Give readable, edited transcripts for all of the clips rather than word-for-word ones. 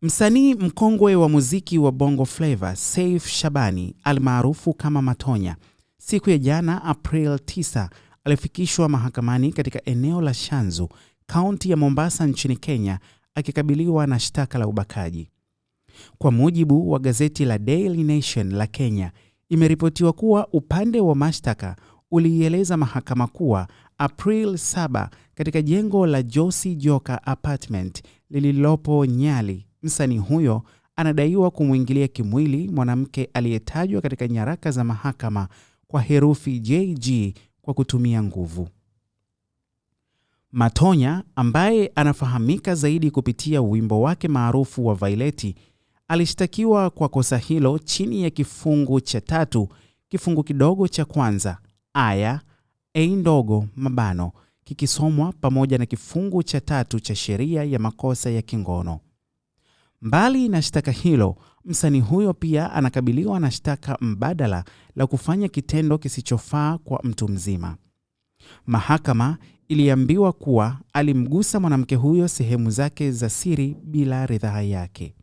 Msanii mkongwe wa muziki wa Bongo Flava Seif Shabani almaarufu kama Matonya, siku ya jana April 9 alifikishwa mahakamani katika eneo la Shanzu, kaunti ya Mombasa nchini Kenya, akikabiliwa na shtaka la ubakaji. Kwa mujibu wa gazeti la Daily Nation la Kenya, imeripotiwa kuwa upande wa mashtaka uliieleza mahakama kuwa April 7 katika jengo la Josi Joka Apartment lililopo Nyali, msanii huyo anadaiwa kumwingilia kimwili mwanamke aliyetajwa katika nyaraka za mahakama kwa herufi JG kwa kutumia nguvu. Matonya, ambaye anafahamika zaidi kupitia wimbo wake maarufu wa Vaileti, alishtakiwa kwa kosa hilo chini ya kifungu cha 3 kifungu kidogo cha kwanza aya a ndogo mabano kikisomwa pamoja na kifungu cha 3 cha sheria ya makosa ya kingono. Mbali na shtaka hilo, msanii huyo pia anakabiliwa na shtaka mbadala la kufanya kitendo kisichofaa kwa mtu mzima. Mahakama iliambiwa kuwa alimgusa mwanamke huyo sehemu zake za siri bila ridhaa yake.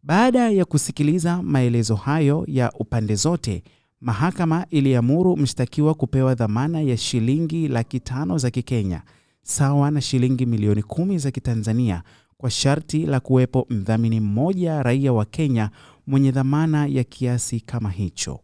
Baada ya kusikiliza maelezo hayo ya upande zote, mahakama iliamuru mshtakiwa kupewa dhamana ya shilingi 500,000 za Kikenya, sawa na shilingi milioni 10 za Kitanzania, kwa sharti la kuwepo mdhamini mmoja raia wa Kenya mwenye dhamana ya kiasi kama hicho.